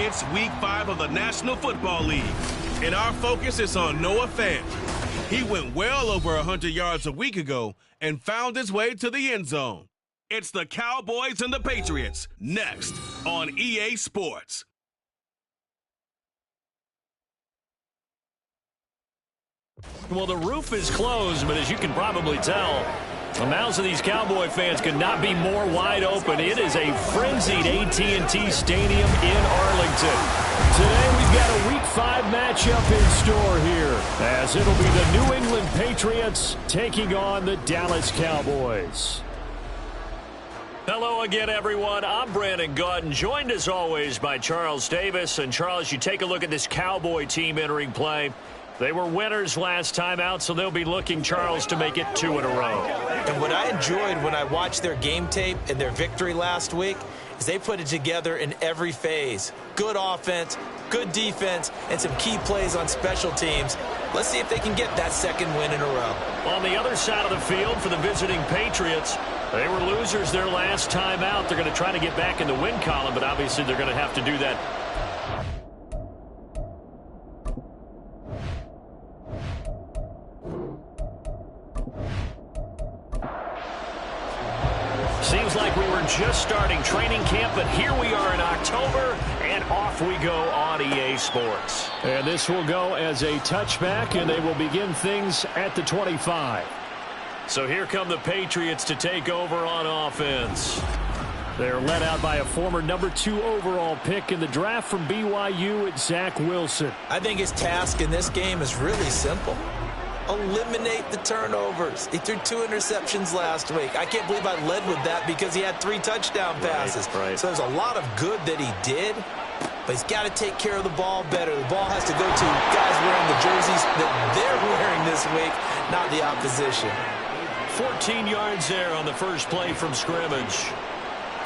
It's Week 5 of the National Football League, and our focus is on Noah Fant. He went well over 100 yards a week ago and found his way to the end zone. It's the Cowboys and the Patriots, next on EA Sports. Well, the roof is closed, but as you can probably tell, the mouths of these Cowboy fans could not be more wide open. It is a frenzied AT&T Stadium in Arlington. Today we've got a Week 5 matchup in store here, as it'll be the New England Patriots taking on the Dallas Cowboys. Hello again, everyone. I'm Brandon Gautin, joined as always by Charles Davis. And Charles, you take a look at this Cowboy team entering play. They were winners last time out, so they'll be looking, Charles, to make it 2 in a row. And what I enjoyed when I watched their game tape and their victory last week is they put it together in every phase. Good offense, good defense, and some key plays on special teams. Let's see if they can get that second win in a row. On the other side of the field for the visiting Patriots, they were losers their last time out. They're going to try to get back in the win column, but obviously they're going to have to do that. Seems like we were just starting training camp, but here we are in October, and off we go on EA Sports. And this will go as a touchback, and they will begin things at the 25. So here come the Patriots to take over on offense. They're led out by a former number 2 overall pick in the draft from BYU, it's Zach Wilson. I think his task in this game is really simple. Eliminate the turnovers. He threw 2 interceptions last week. I can't believe I led with that because he had 3 touchdown passes. Right. So there's a lot of good that he did, but he's got to take care of the ball better. The ball has to go to guys wearing the jerseys that they're wearing this week, not the opposition. 14 yards there on the first play from scrimmage.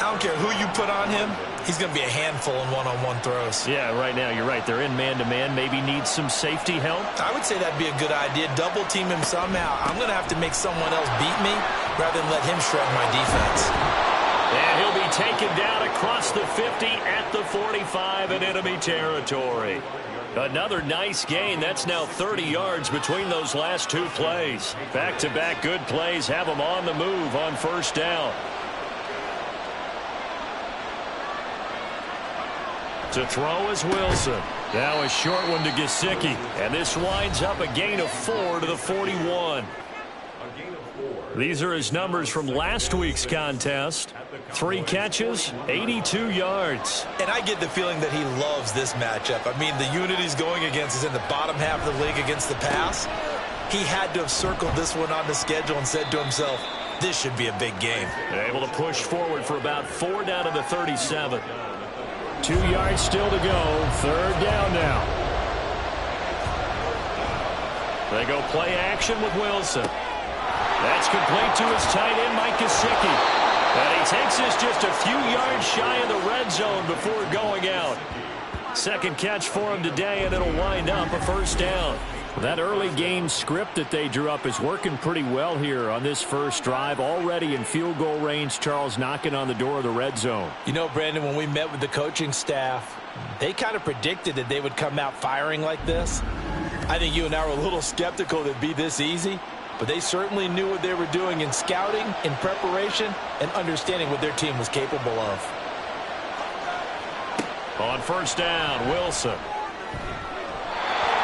I don't care who you put on him. He's going to be a handful in one-on-one throws. Yeah, right now you're right. They're in man-to-man. Maybe need some safety help. I would say that'd be a good idea. Double team him somehow. I'm going to have to make someone else beat me rather than let him shred my defense. And he'll be taken down across the 50 at the 45 in enemy territory. Another nice gain. That's now 30 yards between those last 2 plays. Back-to-back good plays have them on the move on first down. To throw is Wilson. Now a short one to Gesicki. And this winds up a gain of 4 to the 41. These are his numbers from last week's contest. 3 catches, 82 yards. And I get the feeling that he loves this matchup. I mean, the unit he's going against is in the bottom half of the league against the pass. He had to have circled this one on the schedule and said to himself, this should be a big game. Able to push forward for about 4 down to the 37. 2 yards still to go. 3rd down now. They go play action with Wilson. That's complete to his tight end, Mike Gesicki. And he takes this just a few yards shy of the red zone before going out. Second catch for him today, and it'll wind up a first down. That early game script that they drew up is working pretty well here on this first drive. Already in field goal range, Charles knocking on the door of the red zone. You know, Brandon, when we met with the coaching staff, they kind of predicted that they would come out firing like this. I think you and I were a little skeptical that it'd be this easy, but they certainly knew what they were doing in scouting, in preparation, and understanding what their team was capable of. On first down, Wilson.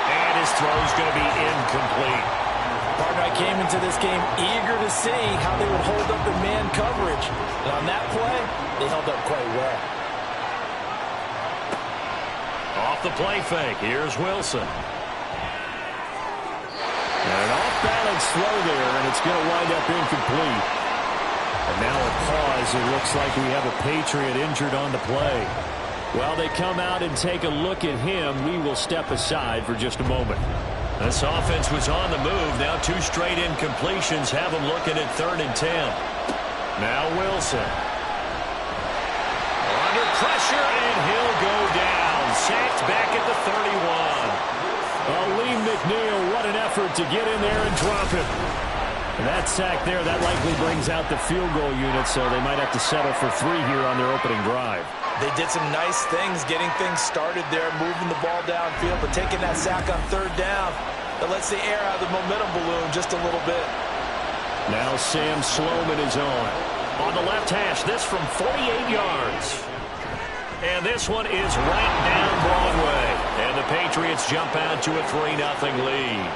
And his throw's going to be incomplete. Partner, I came into this game eager to see how they would hold up in man coverage. And on that play, they held up quite well. Off the play fake, here's Wilson. And an off-balance throw there, and it's going to wind up incomplete. And now a pause. It looks like we have a Patriot injured on the play. While they come out and take a look at him, we will step aside for just a moment. This offense was on the move. Now 2 straight incompletions have them looking at 3rd and 10. Now Wilson. Under pressure, and he'll go down. Sacked back at the 31. Lee McNeil, what an effort to get in there and drop it. And that sack there, that likely brings out the field goal unit, so they might have to settle for 3 here on their opening drive. They did some nice things, getting things started there, moving the ball downfield, but taking that sack on third down, that lets the air out of the momentum balloon just a little bit. Now Sam Sloman is on the left hash, this from 48 yards. And this one is right down Broadway. And the Patriots jump out to a 3-0 lead.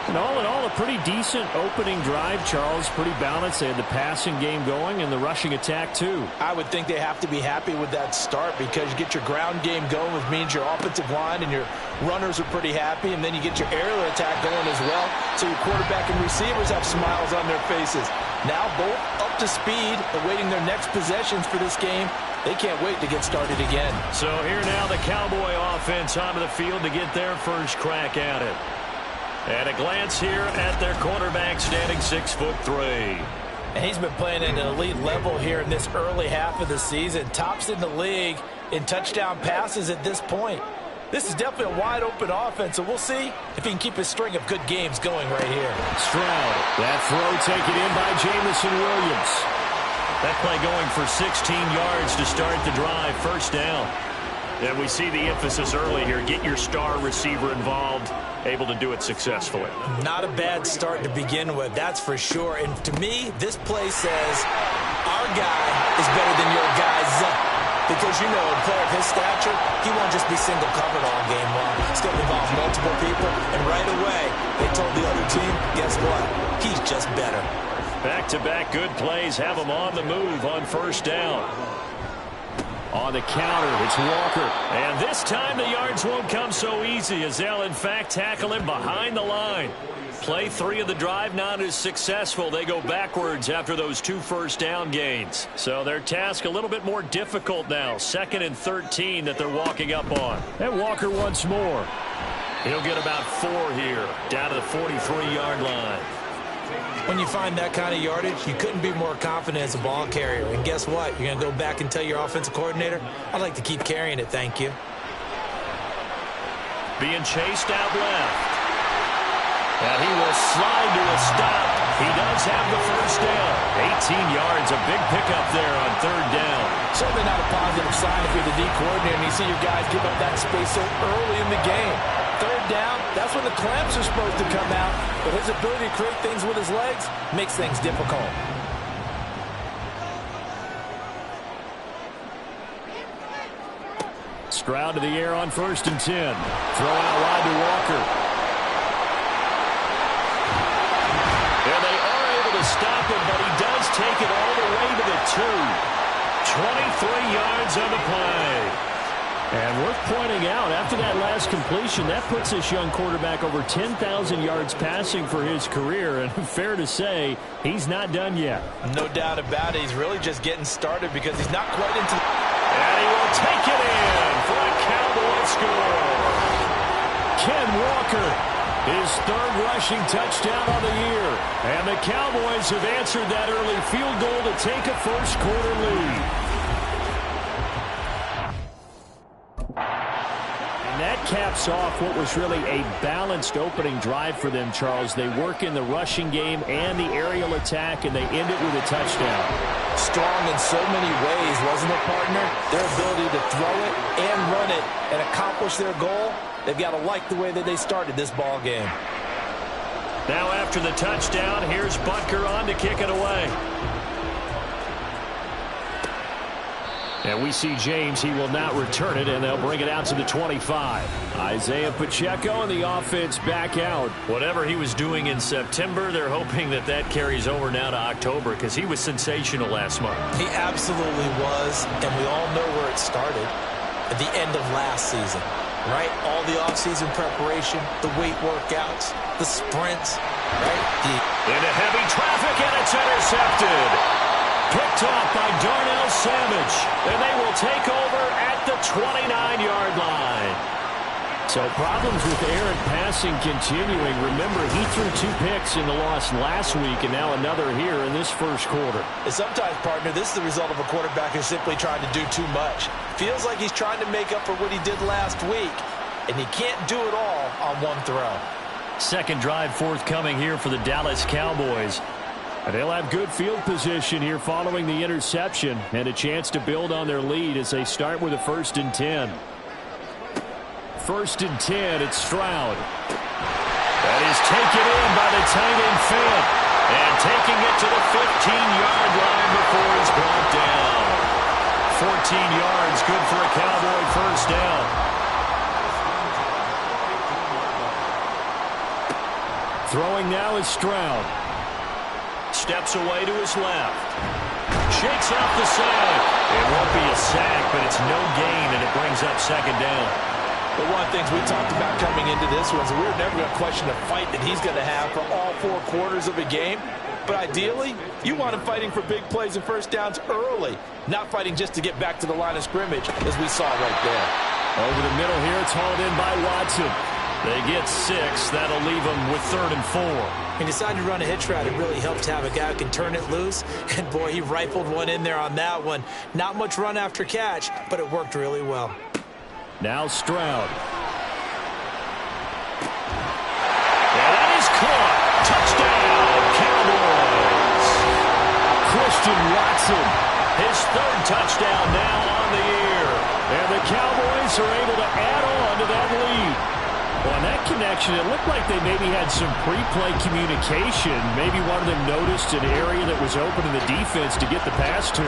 And all in all, a pretty decent opening drive, Charles. Pretty balanced. They had the passing game going and the rushing attack, too. I would think they have to be happy with that start because you get your ground game going, which means your offensive line and your runners are pretty happy, and then you get your aerial attack going as well, so your quarterback and receivers have smiles on their faces. Now both up to speed, awaiting their next possessions for this game. They can't wait to get started again. So here now the Cowboy offense onto the field to get their first crack at it. And a glance here at their quarterback standing 6'3". And he's been playing at an elite level here in this early half of the season. Tops in the league in touchdown passes at this point. This is definitely a wide-open offense, so we'll see if he can keep his string of good games going right here. Stroud, that throw taken in by Jamison Williams. That play going for 16 yards to start the drive, first down. And we see the emphasis early here. Get your star receiver involved, able to do it successfully. Not a bad start to begin with, that's for sure. And to me, this play says our guy is better than your guys. Because, you know, a player of his stature, he won't just be single covered all game long. It's going to involve multiple people. And right away, they told the other team, guess what? He's just better. Back-to-back good plays have him on the move on first down. On the counter, it's Walker. And this time the yards won't come so easy as they'll, in fact, tackle him behind the line. Play 3 of the drive not as successful. They go backwards after those 2 first down gains. So their task a little bit more difficult now. 2nd and 13 that they're walking up on. And Walker once more. He'll get about 4 here, down to the 43-yard line. When you find that kind of yardage, you couldn't be more confident as a ball carrier. And guess what? You're going to go back and tell your offensive coordinator, I'd like to keep carrying it, thank you. Being chased out left. And he will slide to a stop. He does have the first down. 18 yards, a big pickup there on third down. Certainly not a positive sign if you're the D coordinator and you see your guys give up that space so early in the game. Third down, that's when the clamps are supposed to come out. But his ability to create things with his legs makes things difficult. Stroud to the air on 1st and 10. Throw out wide to Walker. And they are able to stop him, but he does take it all the way to the 2. 23 yards on the play. And worth pointing out, after that last completion, that puts this young quarterback over 10,000 yards passing for his career. And fair to say, he's not done yet. No doubt about it. He's really just getting started because he's not quite into the... And he will take it in for a Cowboy score. Ken Walker, his 3rd rushing touchdown on the year. And the Cowboys have answered that early field goal to take a first-quarter lead. That caps off what was really a balanced opening drive for them, Charles. They work in the rushing game and the aerial attack, and they end it with a touchdown. Strong in so many ways, wasn't it, partner? Their ability to throw it and run it and accomplish their goal, they've got to like the way that they started this ball game. Now after the touchdown, here's Butker on to kick it away. And we see James. He will not return it, and they'll bring it out to the 25. Isaiah Pacheco and the offense back out. Whatever he was doing in September, they're hoping that that carries over now to October because he was sensational last month. He absolutely was, and we all know where it started at the end of last season, right? All the offseason preparation, the weight workouts, the sprints, right? Into heavy traffic, and it's intercepted. Picked off by Darnell Savage, and they will take over at the 29-yard line. So problems with errant passing continuing. Remember, he threw 2 picks in the loss last week, and now another here in this first quarter. And sometimes, partner, this is the result of a quarterback who's simply trying to do too much. Feels like he's trying to make up for what he did last week, and he can't do it all on one throw. Second drive forthcoming here for the Dallas Cowboys. And they'll have good field position here following the interception and a chance to build on their lead as they start with a 1st and 10. 1st and 10, it's Stroud. That is taken in by the tight end Fant. And taking it to the 15-yard line before he's brought down. 14 yards, good for a Cowboy 1st down. Throwing now is Stroud. Steps away to his left. Shakes off the sack. It won't be a sack, but it's no gain, and it brings up 2nd down. But one of the things we talked about coming into this was we're never going to question the fight that he's going to have for all 4 quarters of a game. But ideally, you want him fighting for big plays and 1st downs early, not fighting just to get back to the line of scrimmage, as we saw right there. Over the middle here, it's hauled in by Watson. They get 6. That'll leave them with 3rd and 4. He decided to run a hitch route. It really helped to have a guy who can turn it loose. And, boy, he rifled one in there on that one. Not much run after catch, but it worked really well. Now Stroud. Yeah, that is caught. Touchdown, Cowboys. Christian Watson, his 3rd touchdown now on the year. And the Cowboys are able to add on to that lead. Well, on that connection, it looked like they maybe had some pre-play communication. Maybe one of them noticed an area that was open in the defense to get the pass to.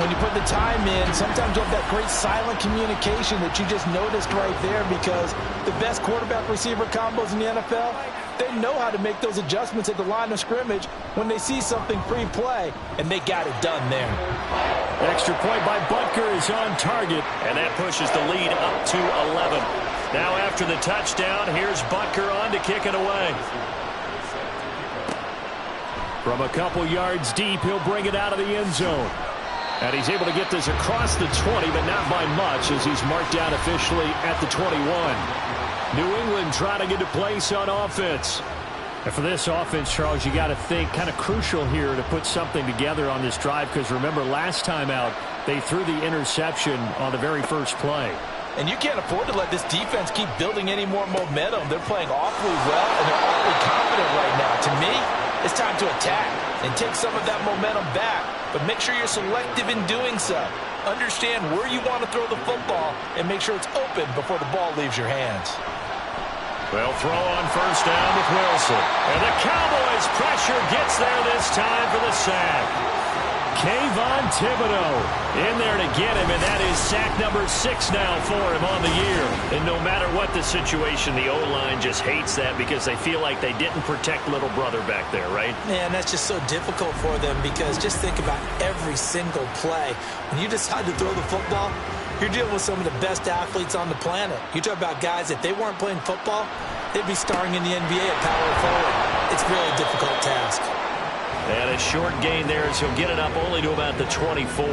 When you put the time in, sometimes you have that great silent communication that you just noticed right there, because the best quarterback-receiver combos in the NFL, they know how to make those adjustments at the line of scrimmage when they see something pre-play, and they got it done there. Extra point by Butker is on target, and that pushes the lead up to 11. Now after the touchdown, here's Butker on to kick it away. From a couple yards deep, he'll bring it out of the end zone. And he's able to get this across the 20, but not by much, as he's marked down officially at the 21. New England trying to get a place on offense. And for this offense, Charles, you got to think kind of crucial here to put something together on this drive, because remember, last time out, they threw the interception on the very first play. And you can't afford to let this defense keep building any more momentum. They're playing awfully well, and they're awfully confident right now. To me, it's time to attack and take some of that momentum back. But make sure you're selective in doing so. Understand where you want to throw the football and make sure it's open before the ball leaves your hands. Well, throw on 1st down with Wilson. And the Cowboys' pressure gets there this time for the sack. Kayvon Thibodeau in there to get him, and that is sack number 6 now for him on the year. And no matter what the situation, the O-line just hates that because they feel like they didn't protect little brother back there, right? Man, that's just so difficult for them, because just think about every single play. When you decide to throw the football, you're dealing with some of the best athletes on the planet. You talk about guys, if they weren't playing football, they'd be starring in the NBA at power forward. It's really a difficult task. And a short gain there as he'll get it up only to about the 24.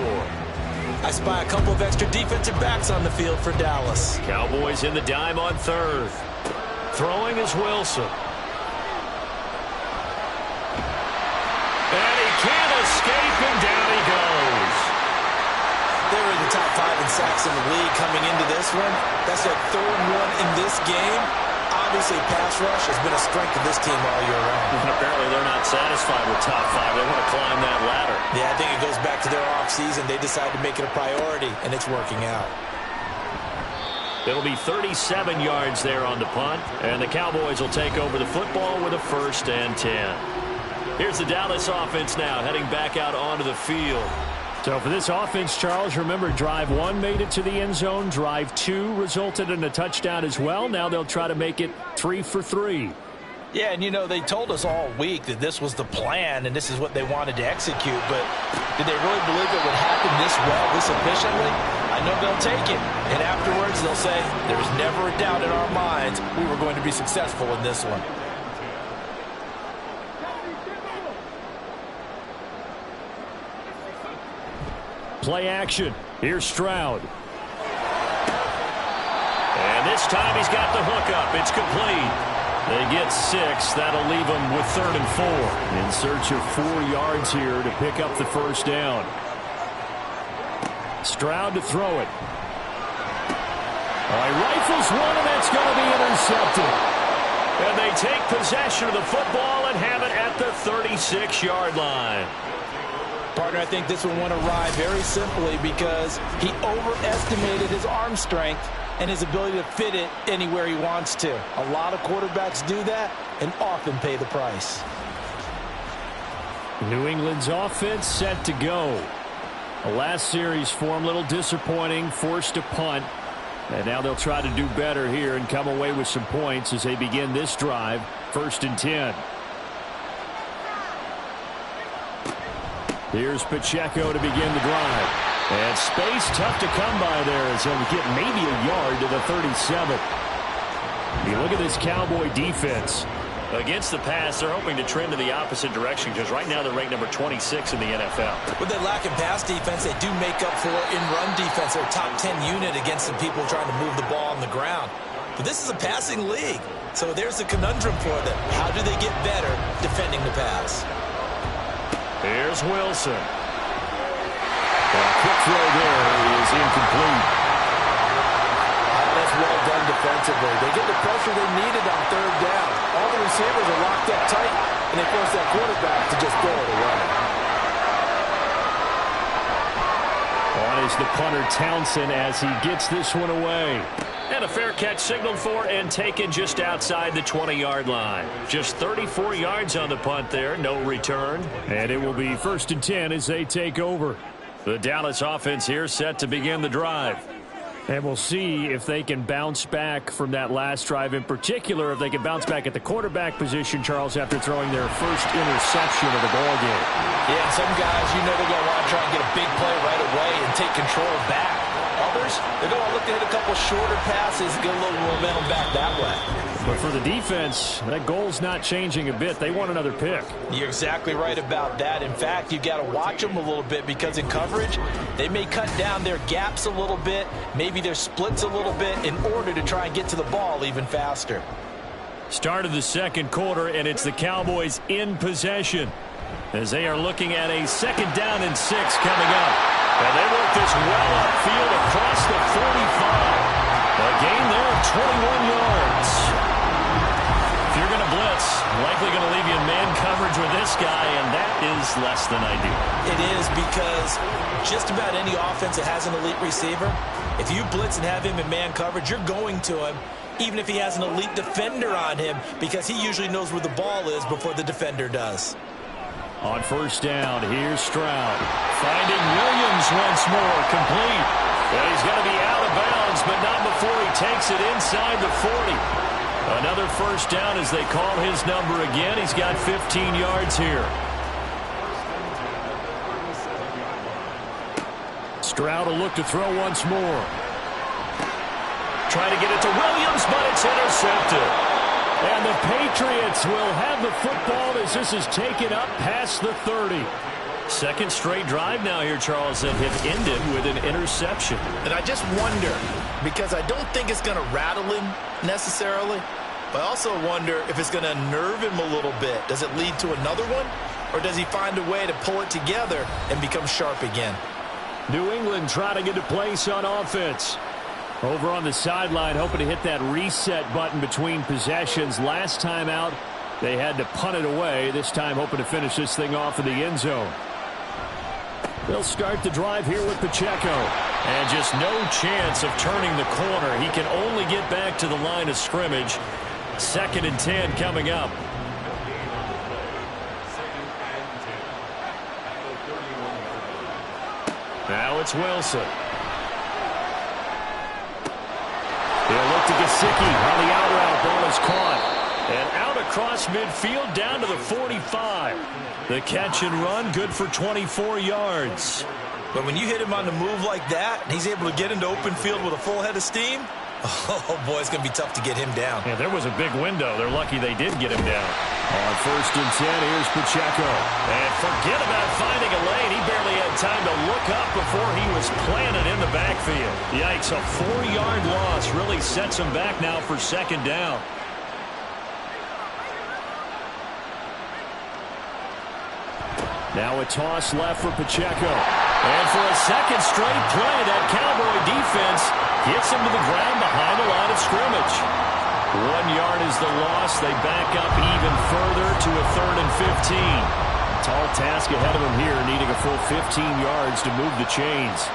I spy a couple of extra defensive backs on the field for Dallas. Cowboys in the dime on 3rd. Throwing is Wilson. And he can't escape, and down he goes. They were in the top 5 in sacks in the league coming into this one. That's their 3rd one in this game. Obviously, pass rush has been a strength of this team all year round. And apparently they're not satisfied with top 5. They want to climb that ladder. Yeah, I think it goes back to their offseason. They decided to make it a priority, and it's working out. It'll be 37 yards there on the punt, and the Cowboys will take over the football with a 1st and 10. Here's the Dallas offense now, heading back out onto the field. So for this offense, Charles, remember, drive 1 made it to the end zone. Drive 2 resulted in a touchdown as well. Now they'll try to make it 3 for 3. Yeah, and you know, they told us all week that this was the plan and this is what they wanted to execute, but did they really believe it would happen this well, this efficiently? I know they'll take it, and afterwards they'll say, there's never a doubt in our minds we were going to be successful in this one. Play action. Here's Stroud. And this time he's got the hookup. It's complete. They get 6. That'll leave them with 3rd and 4. In search of 4 yards here to pick up the 1st down. Stroud to throw it. All right, rifles one, and that's going to be intercepted. And they take possession of the football and have it at the 36-yard line. Partner, I think this one went awry very simply because he overestimated his arm strength and his ability to fit it anywhere he wants to. A lot of quarterbacks do that and often pay the price. New England's offense set to go. The last series for him, a little disappointing, forced a punt. And now they'll try to do better here and come away with some points as they begin this drive, 1st and 10. Here's Pacheco to begin the drive. And space tough to come by there as he'll get maybe a yard to the 37. You look at this Cowboy defense. Against the pass, they're hoping to trend to the opposite direction because right now they're ranked number 26 in the NFL. With their lack of pass defense, they do make up for in run defense. They're a top 10 unit against some people trying to move the ball on the ground. But this is a passing league, so there's a conundrum for them. How do they get better defending the pass? Here's Wilson. A quick throw there is incomplete. That's well done defensively. They get the pressure they needed on 3rd down. All the receivers are locked up tight, and they force that quarterback to just throw it away. On is the punter Townsend as he gets this one away. And a fair catch signaled for and taken just outside the 20-yard line. Just 34 yards on the punt there, no return. And it will be 1st and 10 as they take over. The Dallas offense here set to begin the drive. And we'll see if they can bounce back from that last drive. In particular, if they can bounce back at the quarterback position, Charles, after throwing their first interception of the ballgame. Yeah, and some guys, they're going to want to try and get a big play right away and take control back. Others, they're going to look to hit a couple shorter passes and get a little momentum back that way. But for the defense, that goal's not changing a bit. They want another pick. You're exactly right about that. In fact, you got to watch them a little bit because in coverage, they may cut down their gaps a little bit, maybe their splits a little bit in order to try and get to the ball even faster. Start of the 2nd quarter, and it's the Cowboys in possession as they are looking at a 2nd down and 6 coming up. And they work this well upfield across the 45. A gain there of 21 yards. If you're going to blitz, likely going to leave you in man coverage with this guy, and that is less than ideal. It is because just about any offense that has an elite receiver, if you blitz and have him in man coverage, you're going to him, even if he has an elite defender on him, because he usually knows where the ball is before the defender does. On 1st down, here's Stroud. Finding Williams once more, complete. And he's going to be out of bounds, but not before he takes it inside the 40. Another 1st down as they call his number again. He's got 15 yards here. Stroud will look to throw once more. Trying to get it to Williams, but it's intercepted. And the Patriots will have the football as this is taken up past the 30. Second straight drive now here, Charles, that have ended with an interception. And I just wonder, because I don't think it's going to rattle him necessarily, but I also wonder if it's going to nerve him a little bit. Does it lead to another one, or does he find a way to pull it together and become sharp again? New England trying to get a place on offense. Over on the sideline, hoping to hit that reset button between possessions. Last time out, they had to punt it away. This time hoping to finish this thing off in the end zone. They'll start the drive here with Pacheco. And just no chance of turning the corner. He can only get back to the line of scrimmage. 2nd and 10 coming up. Now it's Wilson. They'll look to Gesicki on the out route. Ball is caught. And out across midfield down to the 45. The catch and run good for 24 yards. But when you hit him on the move like that, and he's able to get into open field with a full head of steam, oh, boy, it's going to be tough to get him down. Yeah, there was a big window. They're lucky they did get him down. On 1st and 10, here's Pacheco. And forget about finding a lane. He barely had time to look up before he was planted in the backfield. Yikes, a 4-yard loss really sets him back now for 2nd down. Now a toss left for Pacheco. And for a second straight play, that Cowboy defense gets him to the ground behind the line of scrimmage. 1 yard as the loss. They back up even further to a 3rd and 15. Tall task ahead of them here, needing a full 15 yards to move the chains.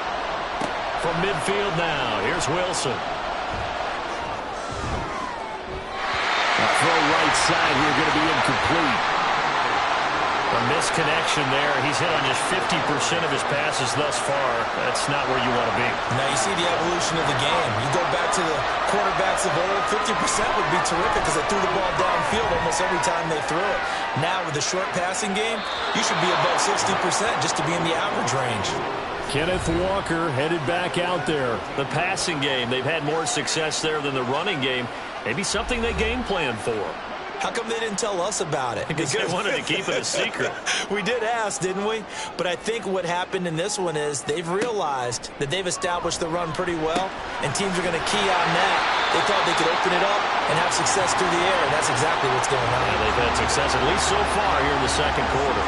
From midfield now, here's Wilson. A throw right side here, going to be incomplete. A misconnection there. He's hit on just 50% of his passes thus far. That's not where you want to be. Now you see the evolution of the game. You go back to the quarterbacks of old, 50% would be terrific because they threw the ball downfield almost every time they threw it. Now with the short passing game, you should be above 60% just to be in the average range. Kenneth Walker headed back out there. The passing game, they've had more success there than the running game. Maybe something they game plan for. How come they didn't tell us about it? Because they wanted to keep it a secret. We did ask, didn't we? But I think what happened in this one is they've realized that they've established the run pretty well, and teams are going to key on that. They thought they could open it up and have success through the air, and that's exactly what's going on. Yeah, they've had success, at least so far, here in the second quarter.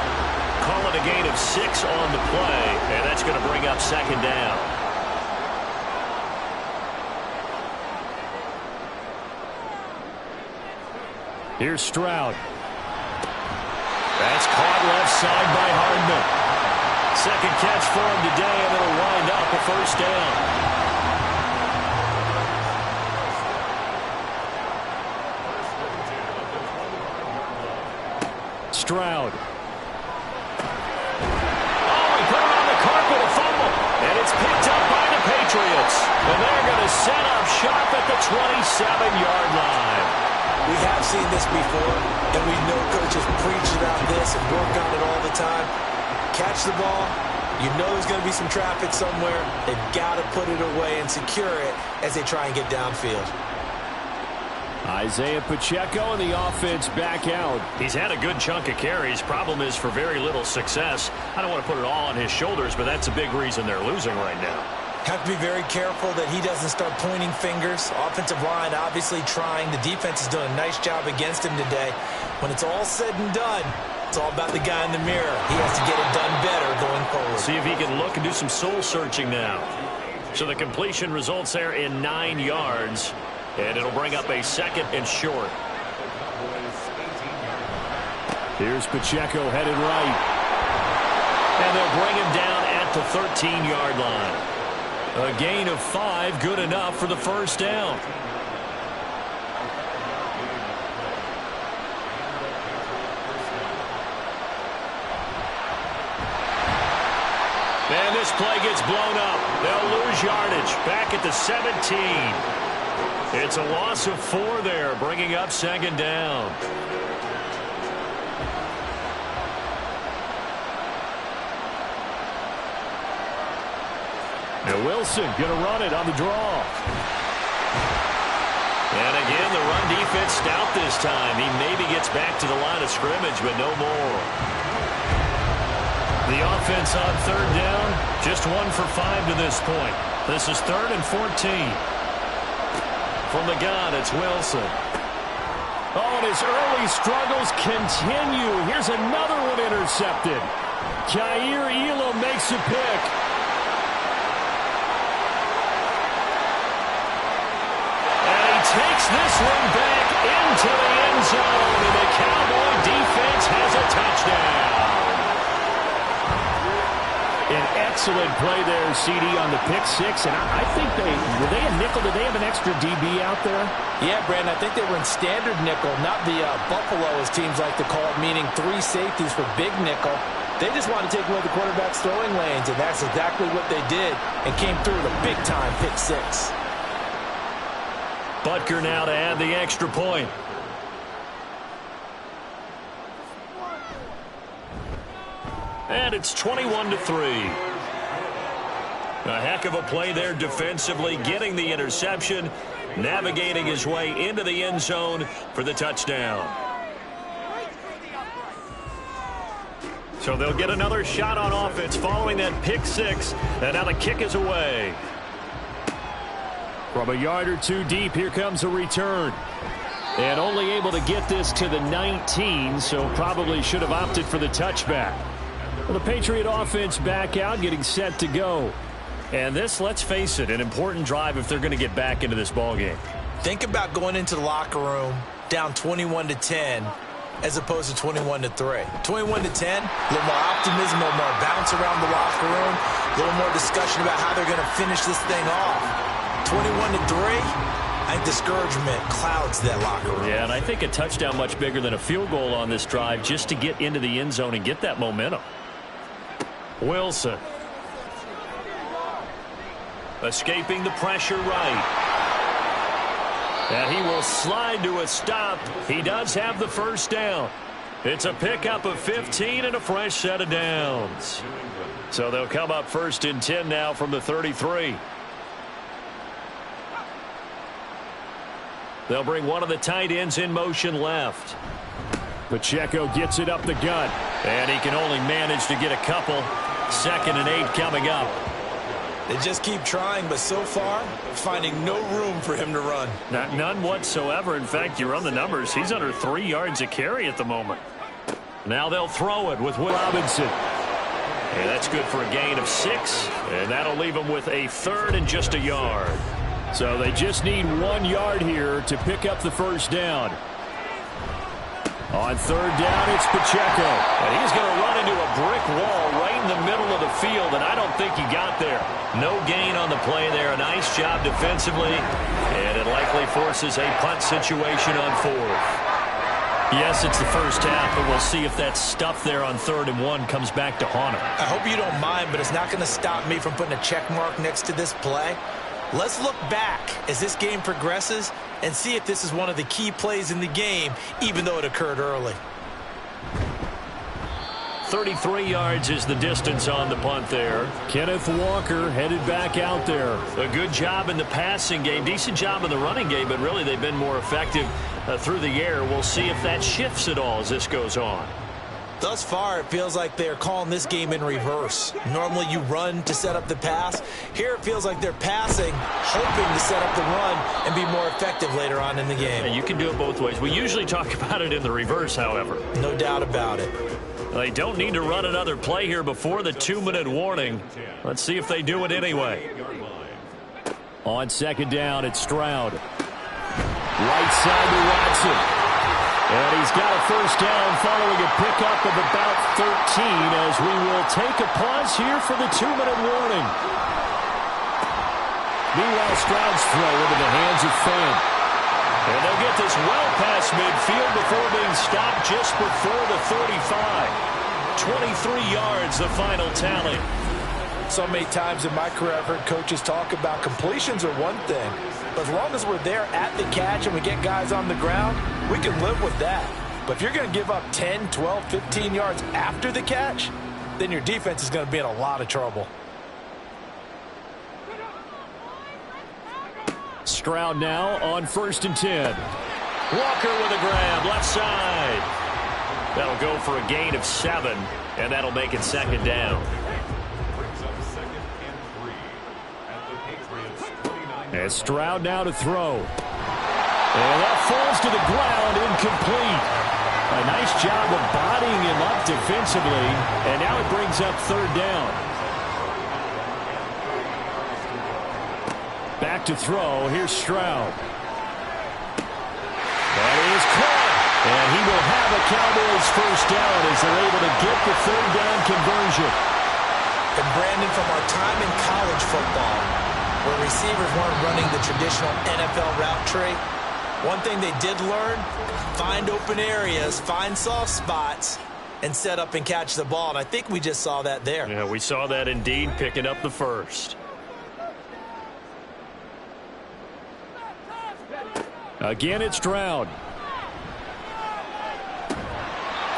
Call it a gain of 6 on the play, and that's going to bring up 2nd down. Here's Stroud. That's caught left side by Hardman. Second catch for him today, and it'll wind up a 1st down. Stroud. Oh, he put it on the carpet, a fumble. And it's picked up by the Patriots. And they're going to set up shop at the 27-yard line. We have seen this before, and we know coaches preach about this and work on it all the time. Catch the ball. You know there's going to be some traffic somewhere. They've got to put it away and secure it as they try and get downfield. Isaiah Pacheco and the offense back out. He's had a good chunk of carries. Problem is for very little success. I don't want to put it all on his shoulders, but that's a big reason they're losing right now. Have to be very careful that he doesn't start pointing fingers. Offensive line obviously trying. The defense is doing a nice job against him today. When it's all said and done, it's all about the guy in the mirror. He has to get it done better going forward. See if he can look and do some soul searching now. So the completion results there in 9 yards. And it'll bring up a 2nd and short. Here's Pacheco headed right. And they'll bring him down at the 13-yard line. A gain of 5, good enough for the 1st down. And this play gets blown up. They'll lose yardage back at the 17. It's a loss of 4 there, bringing up 2nd down. Now Wilson going to run it on the draw. And again, the run defense stout this time. He maybe gets back to the line of scrimmage, but no more. The offense on 3rd down, just 1 for 5 to this point. This is 3rd and 14. From the gun, it's Wilson. Oh, and his early struggles continue. Here's another one intercepted. Kaiir Elam makes a pick. Takes this one back into the end zone, and the Cowboy defense has a touchdown. An excellent play there, CD, on the pick 6, and I think were they a nickel? Did they have an extra DB out there? Yeah, Brandon, I think they were in standard nickel, not the Buffalo, as teams like to call it, meaning 3 safeties for big nickel. They just want to take away the quarterback's throwing lanes, and that's exactly what they did, and came through with a big-time pick 6. Butker now to add the extra point. And it's 21-3. A heck of a play there defensively, getting the interception, navigating his way into the end zone for the touchdown. So they'll get another shot on offense following that pick 6, and now the kick is away. From a yard or 2 deep, here comes a return. And only able to get this to the 19, so probably should have opted for the touchback. Well, the Patriot offense back out, getting set to go. And this, let's face it, an important drive if they're going to get back into this ballgame. Think about going into the locker room down 21-10 as opposed to 21-3. 21-10, a little more optimism, a little more bounce around the locker room, a little more discussion about how they're going to finish this thing off. 21-3. I think discouragement clouds that locker room. Yeah, and I think a touchdown much bigger than a field goal on this drive just to get into the end zone and get that momentum. Wilson. Escaping the pressure right. And he will slide to a stop. He does have the first down. It's a pickup of 15 and a fresh set of downs. So they'll come up 1st and 10 now from the 33. They'll bring one of the tight ends in motion left. Pacheco gets it up the gut. And he can only manage to get a couple. 2nd and 8 coming up. They just keep trying, but so far, finding no room for him to run. None whatsoever. In fact, you run the numbers. He's under 3 yards a carry at the moment. Now they'll throw it with Will Robinson. And that's good for a gain of 6. And that'll leave him with a 3rd and just a yard. So they just need 1 yard here to pick up the first down. On 3rd down, it's Pacheco. And he's going to run into a brick wall right in the middle of the field, and I don't think he got there. No gain on the play there. A nice job defensively, and it likely forces a punt situation on 4th. Yes, it's the first half, but we'll see if that stuff there on 3rd and 1 comes back to haunt him. I hope you don't mind, but it's not going to stop me from putting a check mark next to this play. Let's look back as this game progresses and see if this is one of the key plays in the game, even though it occurred early. 33 yards is the distance on the punt there. Kenneth Walker headed back out there. A good job in the passing game, decent job in the running game, but really they've been more effective through the air. We'll see if that shifts at all as this goes on. Thus far, it feels like they're calling this game in reverse. Normally, you run to set up the pass. Here, it feels like they're passing, hoping to set up the run and be more effective later on in the game. Yeah, you can do it both ways. We usually talk about it in the reverse, however. No doubt about it. They don't need to run another play here before the 2-minute warning. Let's see if they do it anyway. On 2nd down, it's Stroud. Right side to Watson. And he's got a first down following a pickup of about 13 as we will take a pause here for the 2-minute warning. Meanwhile, Stroud's throw into the hands of Fant. And they'll get this well past midfield before being stopped just before the 35. 23 yards, the final tally. So many times in my career I've heard coaches talk about completions are one thing. But as long as we're there at the catch and we get guys on the ground, we can live with that. But if you're going to give up 10, 12, 15 yards after the catch, then your defense is going to be in a lot of trouble. Stroud now on 1st and 10. Walker with a grab, left side. That'll go for a gain of 7, and that'll make it 2nd down. And Stroud now to throw. And that falls to the ground, incomplete. A nice job of bodying him up defensively, and now it brings up 3rd down. Back to throw. Here's Stroud. That is caught. And he will have a Cowboys first down as they're able to get the 3rd down conversion. And Brandon, from our time in college football, where receivers weren't running the traditional NFL route tree, one thing they did learn, find open areas, find soft spots, and set up and catch the ball. And I think we just saw that there. Yeah, we saw that indeed, picking up the first. Again, it's Stroud.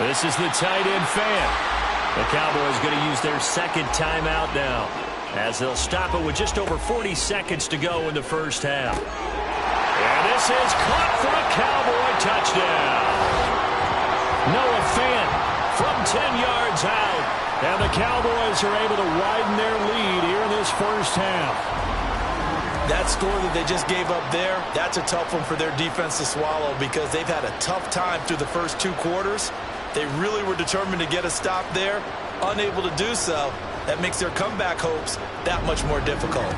This is the tight end Fant. The Cowboys going to use their 2nd timeout now, as they'll stop it with just over 40 seconds to go in the first half. And this is caught for a Cowboy touchdown. Noah Fant from 10 yards out. And the Cowboys are able to widen their lead here in this first half. That score that they just gave up there, that's a tough one for their defense to swallow because they've had a tough time through the first 2 quarters. They really were determined to get a stop there, unable to do so. That makes their comeback hopes that much more difficult.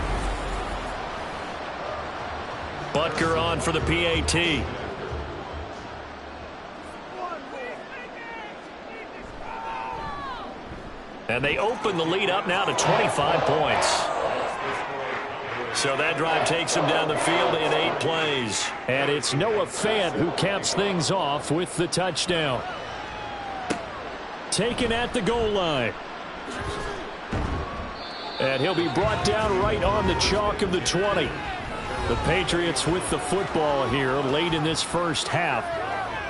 Butker on for the PAT. And they open the lead up now to 25 points. So that drive takes them down the field in 8 plays. And it's Noah Fant who caps things off with the touchdown. Taken at the goal line. And he'll be brought down right on the chalk of the 20. The Patriots with the football here late in this first half.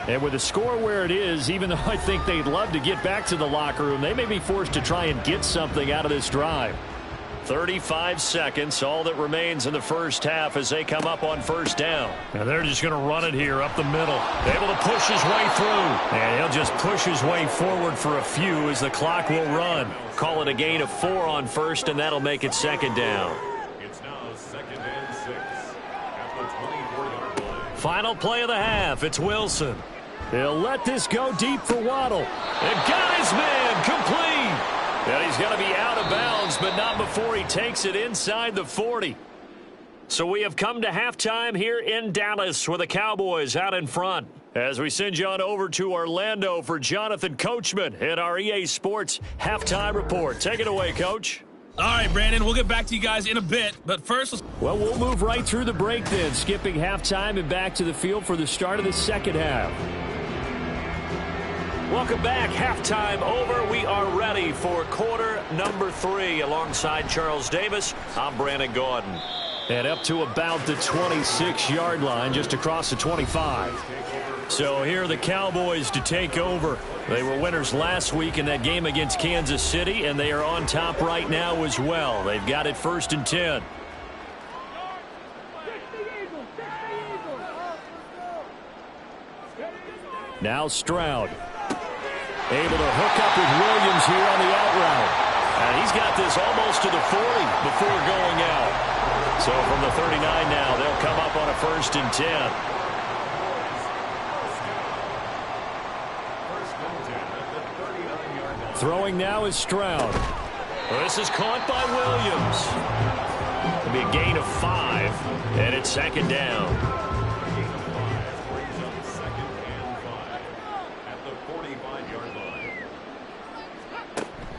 And with the score where it is, even though I think they'd love to get back to the locker room, they may be forced to try and get something out of this drive. 35 seconds, all that remains in the first half as they come up on first down. And they're just going to run it here up the middle. Able to push his way through. And he'll just push his way forward for a few as the clock will run. Call it a gain of 4 on first, and that'll make it second down. It's now 2nd and 6 at the 24-yard line. Final play of the half. It's Wilson. He'll let this go deep for Waddle. And got his man complete. And he's going to be out of bounds, but not before he takes it inside the 40. So we have come to halftime here in Dallas with the Cowboys out in front. As we send you on over to Orlando for Jonathan Coachman in our EA Sports Halftime Report. Take it away, Coach. All right, Brandon, we'll get back to you guys in a bit, but first... Well, we'll move right through the break then, skipping halftime and back to the field for the start of the second half. Welcome back. Halftime over. We are ready for quarter number 3 alongside Charles Davis. I'm Brandon Gordon. And up to about the 26-yard line, just across the 25. So here are the Cowboys to take over. They were winners last week in that game against Kansas City, and they are on top right now as well. They've got it 1st and 10. Now Stroud. Able to hook up with Williams here on the out route. And he's got this almost to the 40 before going out. So from the 39 now, they'll come up on a 1st and 10. Throwing now is Stroud. Well, this is caught by Williams. It'll be a gain of 5, and it's second down.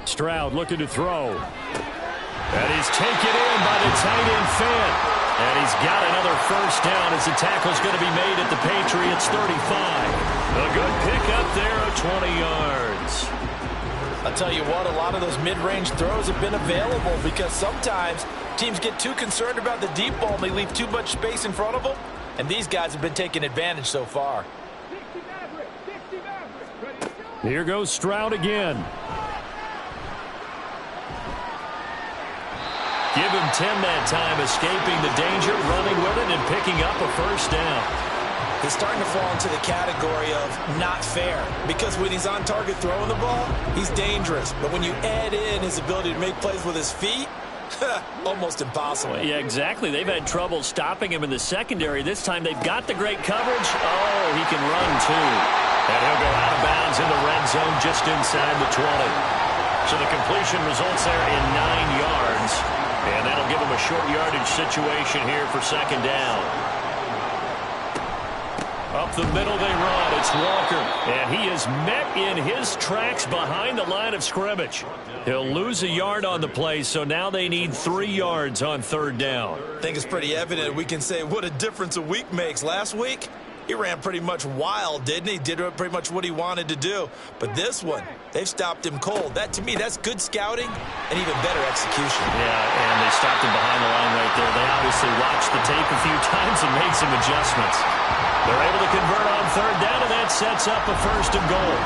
Stroud looking to throw. And he's taken in by the tight end Fant. And he's got another 1st down as the tackle's going to be made at the Patriots 35. A good pickup there of 20 yards. I'll tell you what, a lot of those mid-range throws have been available because sometimes teams get too concerned about the deep ball and they leave too much space in front of them. And these guys have been taking advantage so far. Here goes Stroud again. Give him 10 that time, escaping the danger, running with it, and picking up a 1st down. He's starting to fall into the category of not fair because when he's on target throwing the ball, he's dangerous. But when you add in his ability to make plays with his feet, almost impossible. Well, yeah, exactly. They've had trouble stopping him in the secondary. This time they've got the great coverage. Oh, he can run, too. And he'll go out of bounds in the red zone just inside the 20. So the completion results there in 9 yards. And that'll give him a short yardage situation here for second down. Up the middle they run. It's Walker. And he is met in his tracks behind the line of scrimmage. He'll lose a yard on the play, so now they need 3 yards on 3rd down. I think it's pretty evident. We can say what a difference a week makes. Last week, he ran pretty much wild, didn't he? Did pretty much what he wanted to do. But this one, they've stopped him cold. That, to me, that's good scouting and even better execution. Yeah, and they stopped him behind the line right there. They obviously watched the tape a few times and made some adjustments. They're able to convert on 3rd down, and that sets up a 1st and goal.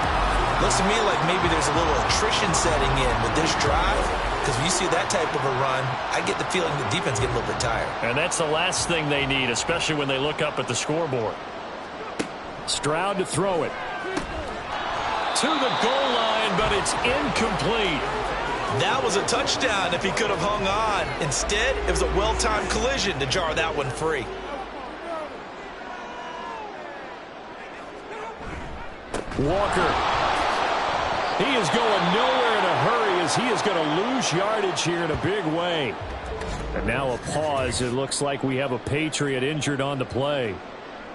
Looks to me like maybe there's a little attrition setting in with this drive. Because when you see that type of a run, I get the feeling the defense getting a little bit tired. And that's the last thing they need, especially when they look up at the scoreboard. Stroud to throw it. To the goal line, but it's incomplete. That was a touchdown if he could have hung on. Instead, it was a well-timed collision to jar that one free. Walker. He is going nowhere in a hurry as he is going to lose yardage here in a big way. And now a pause. It looks like we have a Patriot injured on the play.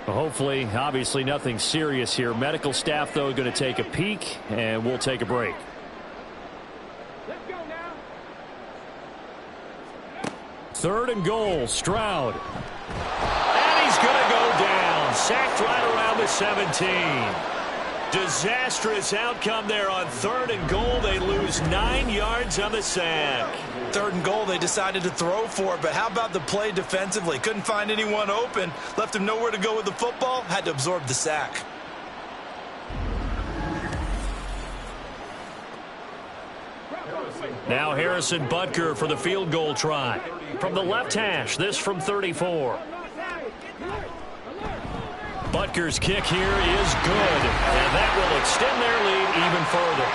Hopefully, obviously nothing serious here. Medical staff, though, going to take a peek, and we'll take a break. 3rd and goal, Stroud. And he's going to go down. Sacked right around the 17. Disastrous outcome there on 3rd and goal. They lose 9 yards on the sack. 3rd and goal, they decided to throw for it, but how about the play defensively? Couldn't find anyone open, left him nowhere to go with the football, had to absorb the sack. Now Harrison Butker for the field goal try. From the left hash, this from 34. Butker's kick here is good, and that will extend their lead even further.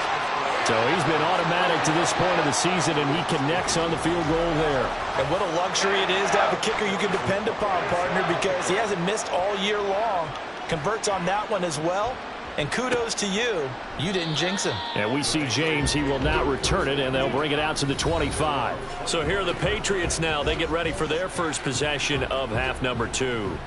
So he's been automatic to this point of the season, and he connects on the field goal there. And what a luxury it is to have a kicker you can depend upon, partner, because he hasn't missed all year long. Converts on that one as well. And kudos to you. You didn't jinx him. And we see James. He will not return it, and they'll bring it out to the 25. So here are the Patriots now. They get ready for their first possession of half number 2.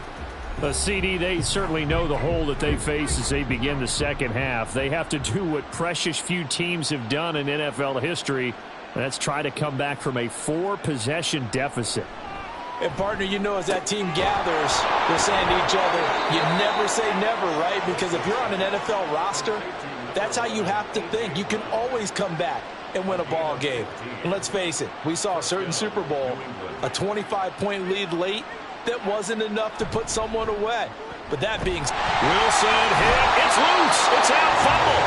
CD, they certainly know the hole that they face as they begin the second half. They have to do what precious few teams have done in NFL history, and that's try to come back from a 4-possession deficit. And, partner, you know, as that team gathers, they're saying to each other, you never say never, right? Because if you're on an NFL roster, that's how you have to think. You can always come back and win a ball game. And let's face it, we saw a certain Super Bowl, a 25-point lead late that wasn't enough to put someone away. But that being said, Wilson hit. It's loose. It's out. Fumble.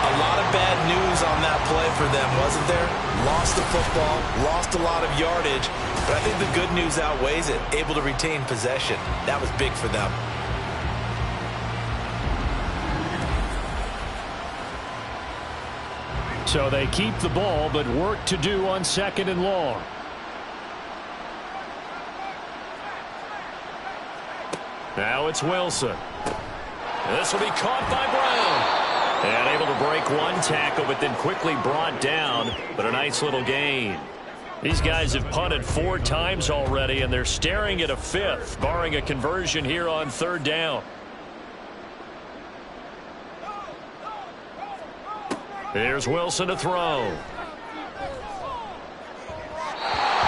A lot of bad news on that play for them, wasn't there? Lost the football, lost a lot of yardage, but I think the good news outweighs it. Able to retain possession. That was big for them. So they keep the ball, but work to do on 2nd and long. Now it's Wilson. This will be caught by Brown. And able to break one tackle, but then quickly brought down. But a nice little gain. These guys have punted 4 times already, and they're staring at a 5th, barring a conversion here on 3rd down. Here's Wilson to throw. He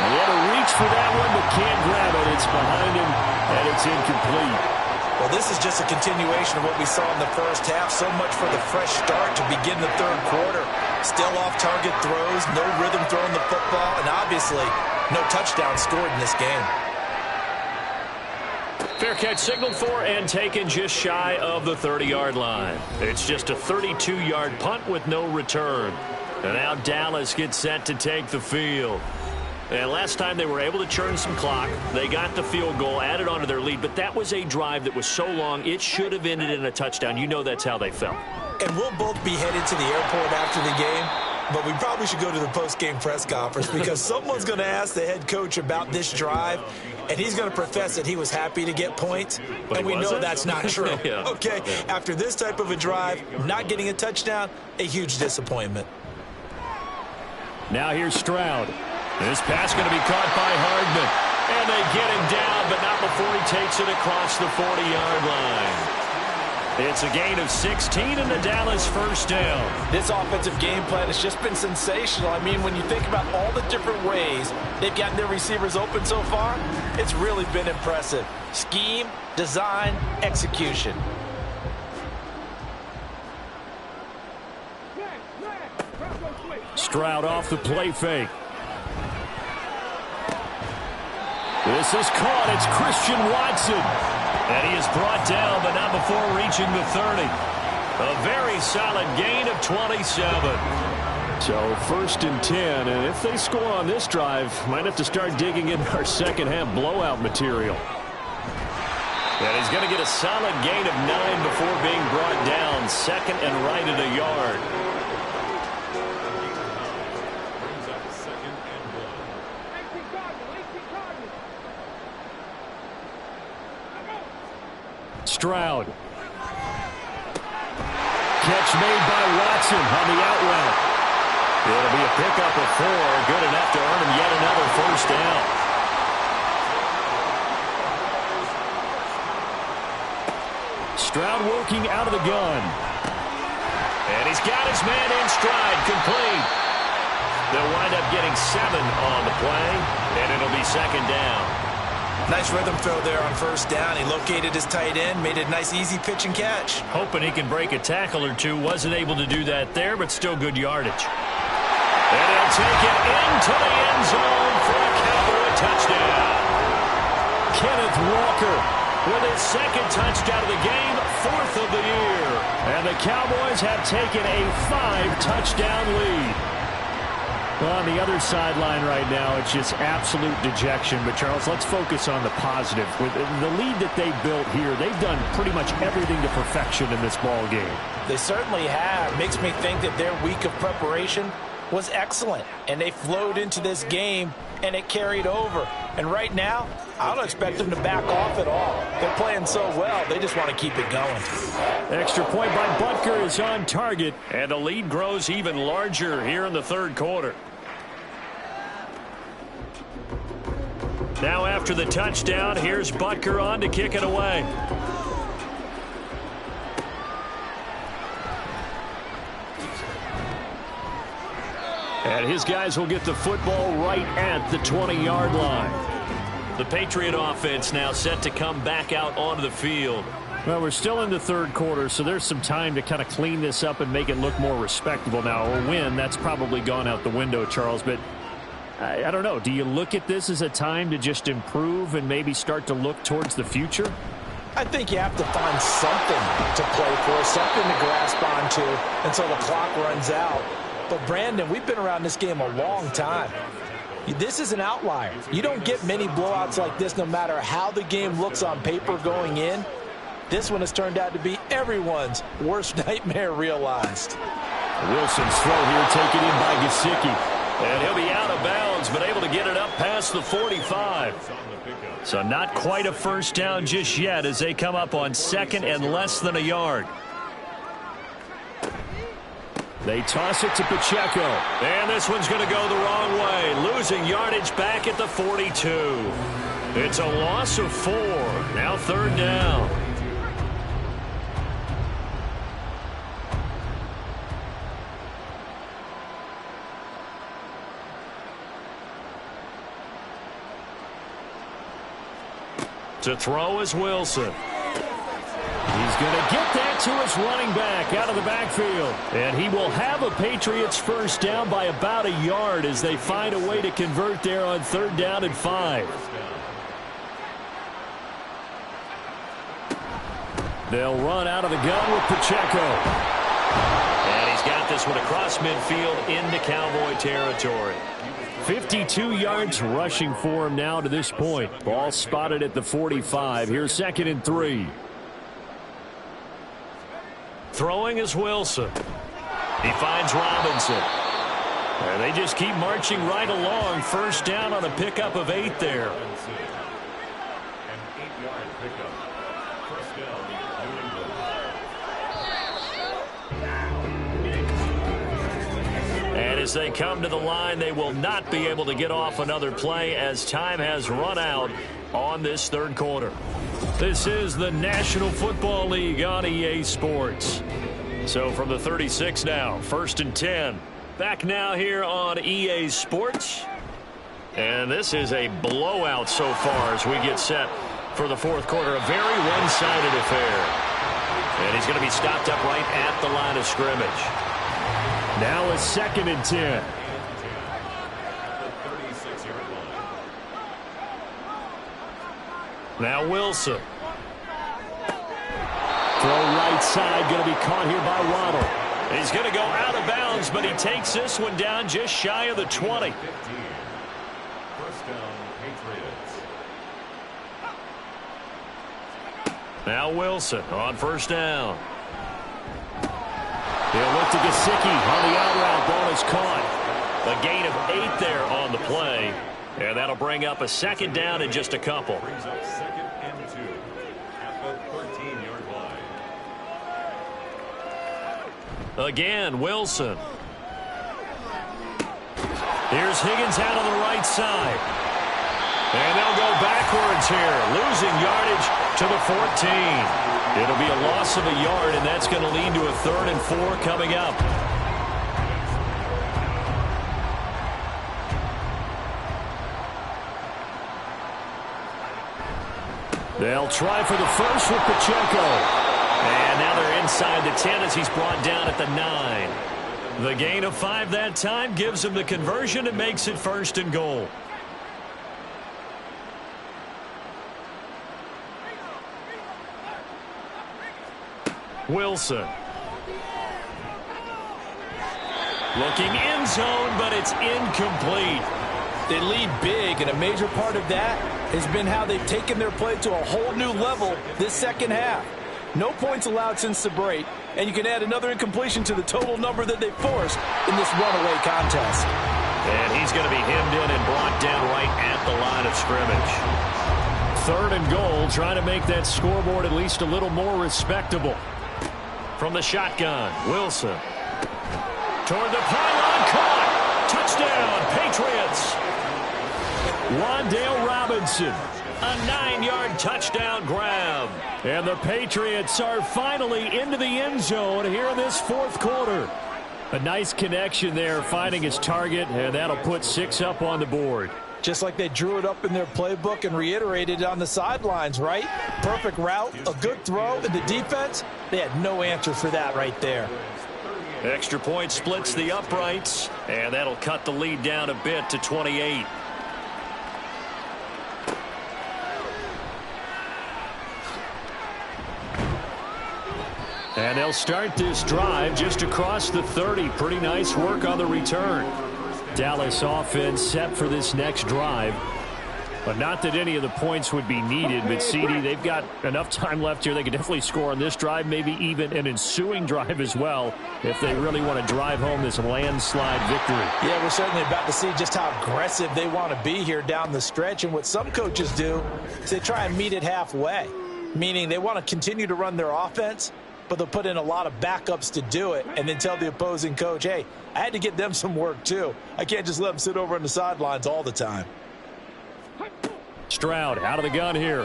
had to reach for that one, but can't grab it. It's behind him, and it's incomplete. Well, this is just a continuation of what we saw in the first half. So much for the fresh start to begin the 3rd quarter. Still off-target throws, no rhythm throwing the football, and obviously no touchdown scored in this game. Fair catch signaled for and taken just shy of the 30-yard line. It's just a 32-yard punt with no return. And now Dallas gets set to take the field. And last time they were able to churn some clock. They got the field goal, added on to their lead, but that was a drive that was so long it should have ended in a touchdown. You know that's how they felt. And we'll both be headed to the airport after the game, but we probably should go to the post-game press conference because someone's going to ask the head coach about this drive, and he's going to profess that he was happy to get points, but and we know that's not true. Yeah. Okay, after this type of a drive, not getting a touchdown, a huge disappointment. Now here's Stroud. This pass going to be caught by Hardman. And they get him down, but not before he takes it across the 40-yard line. It's a gain of 16 and the Dallas first down. This offensive game plan has just been sensational. I mean, when you think about all the different ways they've gotten their receivers open so far, it's really been impressive. Scheme, design, execution. Stroud off the play fake. This is caught. It's Christian Watson. And he is brought down, but not before reaching the 30. A very solid gain of 27. So 1st and 10. And if they score on this drive, might have to start digging in our second half blowout material. And he's going to get a solid gain of 9 before being brought down. 2nd and right at a yard. Stroud. Catch made by Watson on the out route. It'll be a pickup of 4. Good enough to earn him yet another first down. Stroud working out of the gun. And he's got his man in stride, complete. They'll wind up getting 7 on the play, and it'll be second down. Nice rhythm throw there on first down. He located his tight end, made a nice easy pitch and catch. Hoping he can break a tackle or two. Wasn't able to do that there, but still good yardage. And he'll take it into the end zone for a Cowboy touchdown. Kenneth Walker with his second touchdown of the game, 4th of the year. And the Cowboys have taken a 5-touchdown lead. Well, on the other sideline right now, it's just absolute dejection. But, Charles, let's focus on the positive. With the lead that they built here, they've done pretty much everything to perfection in this ball game. They certainly have. Makes me think that their week of preparation was excellent. And they flowed into this game, and it carried over. And right now, I don't expect them to back off at all. They're playing so well, they just want to keep it going. Extra point by Butker is on target. And the lead grows even larger here in the third quarter. Now after the touchdown, here's Butker on to kick it away. And his guys will get the football right at the 20-yard line. The Patriot offense now set to come back out onto the field. Well, we're still in the third quarter, so there's some time to kind of clean this up and make it look more respectable now. A win, that's probably gone out the window, Charles, but I don't know. Do you look at this as a time to just improve and maybe start to look towards the future? I think you have to find something to play for, something to grasp onto until the clock runs out. But, Brandon, we've been around this game a long time. This is an outlier. You don't get many blowouts like this no matter how the game looks on paper going in. This one has turned out to be everyone's worst nightmare realized. Wilson's throw here taken in by Gesicki. And he'll be out of bounds, but able to get it up past the 45. So not quite a first down just yet as they come up on second and less than a yard. They toss it to Pacheco. And this one's going to go the wrong way. Losing yardage back at the 42. It's a loss of 4. Now third down. To throw is Wilson. He's going to get that to his running back out of the backfield. And he will have a Patriots first down by about a yard as they find a way to convert there on third down and 5. They'll run out of the gun with Pacheco. And he's got this one across midfield into Cowboy territory. 52 yards rushing for him now to this point. Ball spotted at the 45. Here's second and 3. Throwing is Wilson. He finds Robinson. And they just keep marching right along. First down on a pickup of 8 there. An 8-yard pickup. First down, New England. And as they come to the line, they will not be able to get off another play as time has run out on this third quarter. This is the National Football League on EA Sports. So from the 36 now, first and 10. Back now here on EA Sports. And this is a blowout so far as we get set for the fourth quarter. A very one-sided affair. And he's going to be stopped up right at the line of scrimmage. Now a second and 10. Now Wilson. Throw right side, going to be caught here by Waddle. He's going to go out of bounds, but he takes this one down just shy of the 20. First down, Patriots. Now Wilson on first down. He'll look to Gesicki on the out route. Ball is caught. A gain of 8 there on the play. And that'll bring up a second down in just a couple. Brings up second and 2 at the 13-yard line. Again, Wilson. Here's Higgins out on the right side. And they'll go backwards here, losing yardage to the 14. It'll be a loss of a yard, and that's going to lead to a 3rd and 4 coming up. They'll try for the first with Pacheco. And now they're inside the 10 as he's brought down at the 9. The gain of 5 that time gives him the conversion and makes it 1st and goal. Wilson. Looking end zone, but it's incomplete. They lead big, and a major part of that has been how they've taken their play to a whole new level this second half. No points allowed since the break, and you can add another incompletion to the total number that they forced in this runaway contest. And he's going to be hemmed in and brought down right at the line of scrimmage. 3rd and goal, trying to make that scoreboard at least a little more respectable. From the shotgun, Wilson. Toward the pylon, caught. Touchdown, Patriots. Wan'Dale Robinson, a 9-yard touchdown grab. And the Patriots are finally into the end zone here in this 4th quarter. A nice connection there, finding his target, and that'll put 6 up on the board. Just like they drew it up in their playbook and reiterated it on the sidelines, right? Perfect route, a good throw, and the defense, they had no answer for that right there. Extra point splits the uprights, and that'll cut the lead down a bit to 28. And they'll start this drive just across the 30. Pretty nice work on the return. Dallas offense set for this next drive. But not that any of the points would be needed, but CD, they've got enough time left here. They could definitely score on this drive, maybe even an ensuing drive as well, if they really want to drive home this landslide victory. Yeah, we're certainly about to see just how aggressive they want to be here down the stretch. And what some coaches do is they try and meet it halfway, meaning they want to continue to run their offense, but they'll put in a lot of backups to do it and then tell the opposing coach, hey, I had to get them some work too. I can't just let them sit over on the sidelines all the time. Stroud out of the gun here.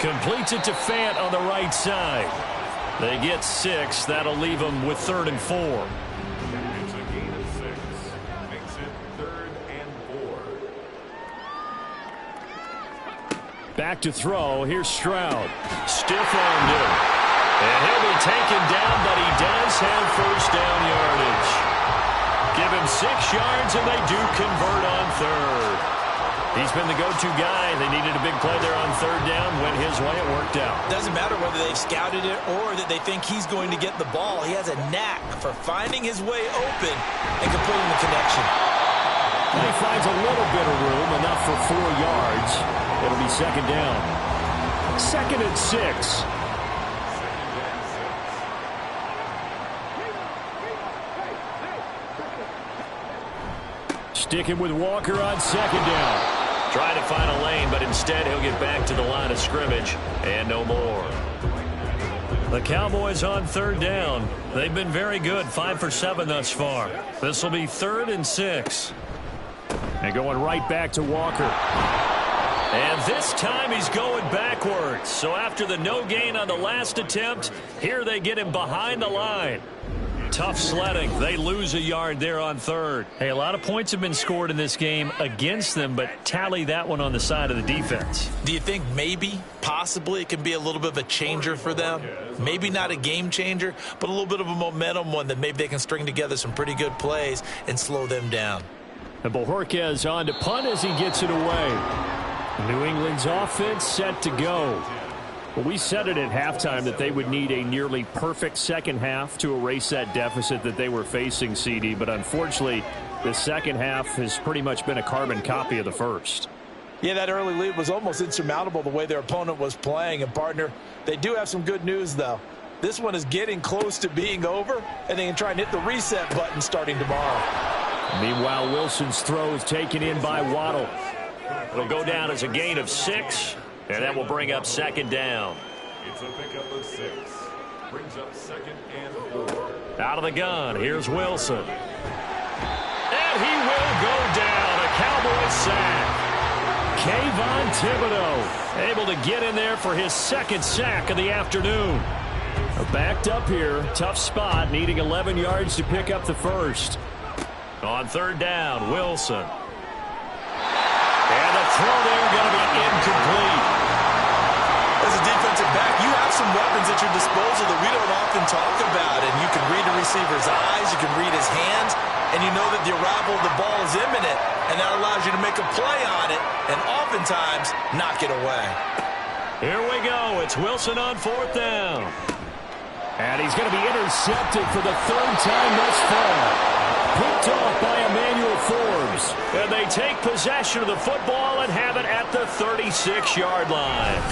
Completes it to Fant on the right side. They get 6. That'll leave them with 3rd and 4. It's a gain of 6. Makes it 3rd and 4. Back to throw. Here's Stroud. Stiff-armed him. And he'll be taken down, but he does have 1st down yardage. Give him 6 yards, and they do convert on 3rd. He's been the go-to guy. They needed a big play there on 3rd down. Went his way. It worked out. Doesn't matter whether they've scouted it or that they think he's going to get the ball. He has a knack for finding his way open and completing the connection. And he finds a little bit of room, enough for 4 yards. It'll be 2nd down. 2nd and 6. Sticking with Walker on 2nd down. Trying to find a lane, but instead he'll get back to the line of scrimmage and no more. The Cowboys on 3rd down. They've been very good, 5 for 7 thus far. This will be 3rd and 6. And going right back to Walker. And this time he's going backwards. So after the no gain on the last attempt, here they get him behind the line. Tough sledding. They lose a yard there on 3rd. Hey, a lot of points have been scored in this game against them, but tally that one on the side of the defense. Do you think maybe, possibly, it can be a little bit of a changer for them? Maybe not a game changer, but a little bit of a momentum one that maybe they can string together some pretty good plays and slow them down. And Bojorquez on to punt as he gets it away. New England's offense set to go. Well, we said it at halftime that they would need a nearly perfect second half to erase that deficit that they were facing, CD. But unfortunately, the second half has pretty much been a carbon copy of the first. Yeah, that early lead was almost insurmountable the way their opponent was playing. And, partner, they do have some good news, though. This one is getting close to being over, and they can try and hit the reset button starting tomorrow. Meanwhile, Wilson's throw is taken in by Waddle. It'll go down as a gain of 6. And that will bring up 2nd down. It's a pickup of 6. Brings up 2nd and 4. Out of the gun, here's Wilson. And he will go down. A Cowboys sack. Kayvon Thibodeau able to get in there for his 2nd sack of the afternoon. Backed up here, tough spot, needing 11 yards to pick up the 1st. On 3rd down, Wilson. And the throw there going to be incomplete. As a defensive back, you have some weapons at your disposal that we don't often talk about. And you can read the receiver's eyes, you can read his hands, and you know that the arrival of the ball is imminent, and that allows you to make a play on it and oftentimes knock it away. Here we go. It's Wilson on 4th down. And he's going to be intercepted for the 3rd time thus far. Picked off by Emmanuel Forbes. And they take possession of the football and have it at the 36-yard line.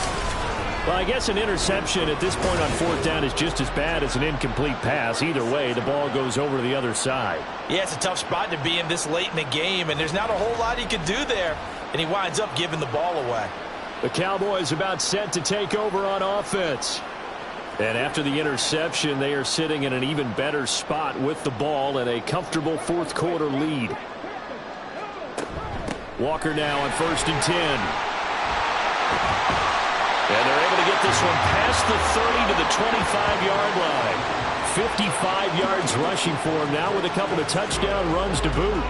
Well, I guess an interception at this point on 4th down is just as bad as an incomplete pass. Either way, the ball goes over to the other side. Yeah, it's a tough spot to be in this late in the game, and there's not a whole lot he could do there, and he winds up giving the ball away. The Cowboys about set to take over on offense. And after the interception, they are sitting in an even better spot with the ball and a comfortable 4th quarter lead. Walker now on 1st and 10. And they're able to get this one past the 30 to the 25-yard line. 55 yards rushing for him now with a couple of touchdown runs to boot.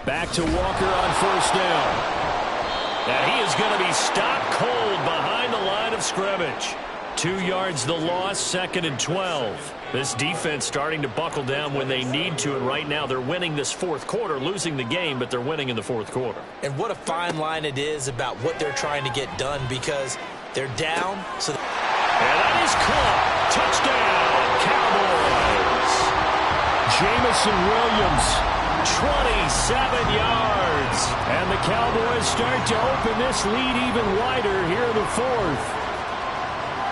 Back to Walker on 1st down. And he is going to be stopped cold behind the line of scrimmage. 2 yards the loss, 2nd and 12. This defense starting to buckle down when they need to, and right now they're winning this 4th quarter, losing the game, but they're winning in the 4th quarter. And what a fine line it is about what they're trying to get done because they're down. And that is caught. Touchdown, Cowboys. Jamison Williams, 27 yards. And the Cowboys start to open this lead even wider here in the 4th.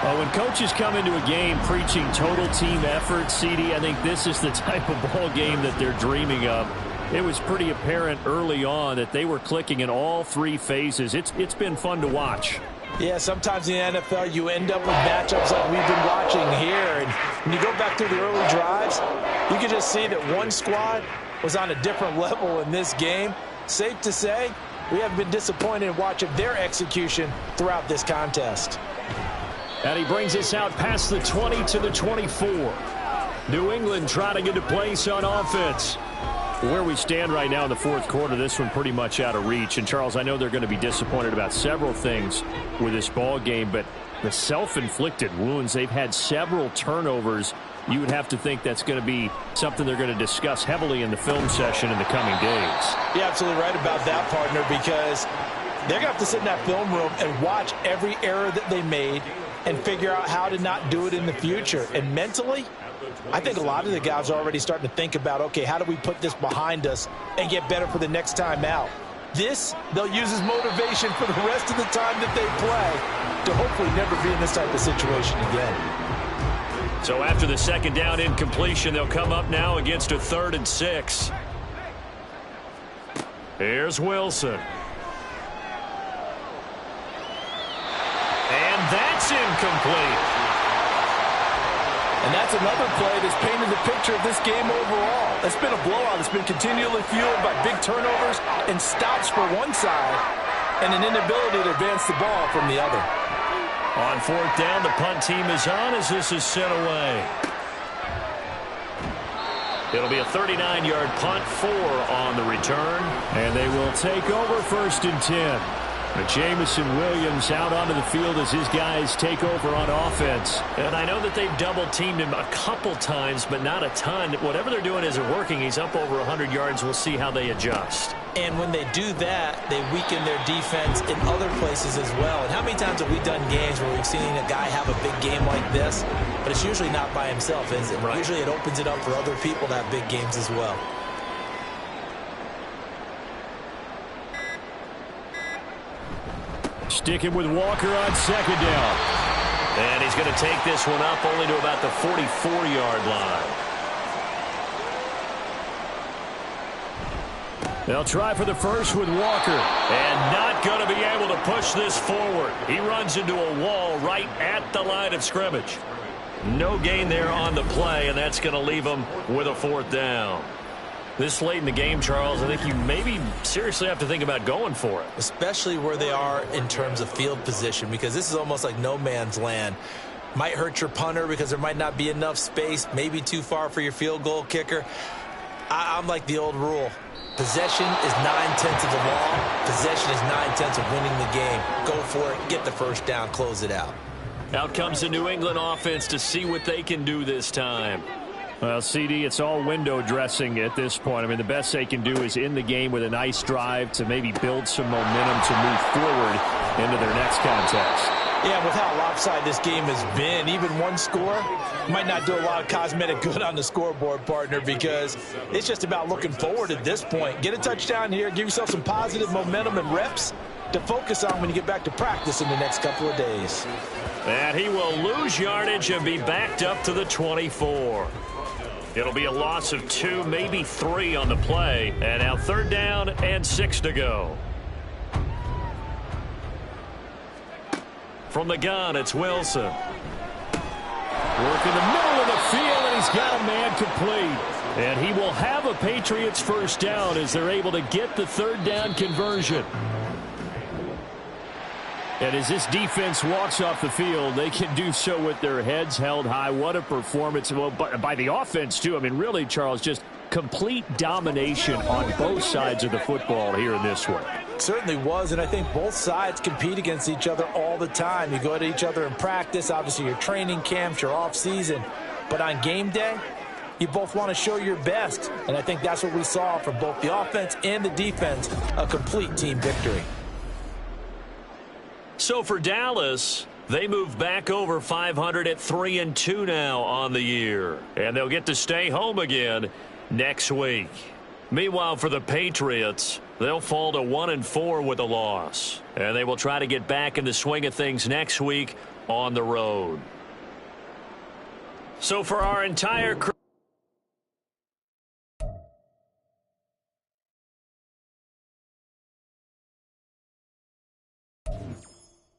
Well, when coaches come into a game preaching total team effort, CD, I think this is the type of ball game that they're dreaming of. It was pretty apparent early on that they were clicking in all 3 phases. It's been fun to watch. Yeah, sometimes in the NFL you end up with matchups like we've been watching here. And when you go back through the early drives, you can just see that one squad was on a different level in this game. Safe to say, we haven't been disappointed in watching their execution throughout this contest. And he brings us out past the 20 to the 24. New England trying to get a place on offense. Where we stand right now in the 4th quarter, this one pretty much out of reach. And, Charles, I know they're going to be disappointed about several things with this ball game, but the self-inflicted wounds, they've had several turnovers. You would have to think that's going to be something they're going to discuss heavily in the film session in the coming days. You're absolutely right about that, partner, because they're going to have to sit in that film room and watch every error that they made and figure out how to not do it in the future. And mentally, I think a lot of the guys are already starting to think about, okay, how do we put this behind us and get better for the next time out? This, they'll use as motivation for the rest of the time that they play to hopefully never be in this type of situation again. So after the 2nd down incompletion, they'll come up now against a 3rd and 6. Here's Wilson. And that's incomplete. And that's another play that's painted the picture of this game overall. It's been a blowout. It's been continually fueled by big turnovers and stops for one side and an inability to advance the ball from the other. On 4th down, the punt team is on as this is sent away. It'll be a 39-yard punt, 4 on the return, and they will take over 1st and 10. But Jamison Williams out onto the field as his guys take over on offense. And I know that they've double-teamed him a couple times, but not a ton. Whatever they're doing isn't working. He's up over 100 yards. We'll see how they adjust. And when they do that, they weaken their defense in other places as well. And how many times have we done games where we've seen a guy have a big game like this, but it's usually not by himself, is it? Right. Usually it opens it up for other people to have big games as well. Sticking with Walker on 2nd down. And he's going to take this one up only to about the 44-yard line. They'll try for the first with Walker. And not going to be able to push this forward. He runs into a wall right at the line of scrimmage. No gain there on the play, and that's going to leave him with a 4th down. This late in the game, Charles, I think you maybe seriously have to think about going for it. Especially where they are in terms of field position, because this is almost like no man's land. Might hurt your punter because there might not be enough space, maybe too far for your field goal kicker. I'm like the old rule. Possession is 9/10 of the law. Possession is 9/10 of winning the game. Go for it. Get the first down. Close it out. Out comes the New England offense to see what they can do this time. Well, CD, it's all window dressing at this point. I mean, the best they can do is in the game with a nice drive to maybe build some momentum to move forward into their next contest. Yeah, with how lopsided this game has been, even one score might not do a lot of cosmetic good on the scoreboard, partner, because it's just about looking forward at this point. Get a touchdown here, give yourself some positive momentum and reps to focus on when you get back to practice in the next couple of days. And he will lose yardage and be backed up to the 24. It'll be a loss of 2, maybe 3 on the play. And now 3rd down and 6 to go. From the gun, it's Wilson. Work in the middle of the field, and he's got a man complete. And he will have a Patriots first down as they're able to get the 3rd down conversion. And as this defense walks off the field, they can do so with their heads held high. What a performance by the offense, too. I mean, really, Charles, just complete domination on both sides of the football here in this one. Certainly was, and I think both sides compete against each other all the time. You go to each other in practice, obviously your training camps, your off-season. But on game day, you both want to show your best. And I think that's what we saw from both the offense and the defense, a complete team victory. So for Dallas, they move back over 500 at 3-2 now on the year. And they'll get to stay home again next week. Meanwhile, for the Patriots, they'll fall to 1-4 with a loss. And they will try to get back in the swing of things next week on the road. So for our entire crew,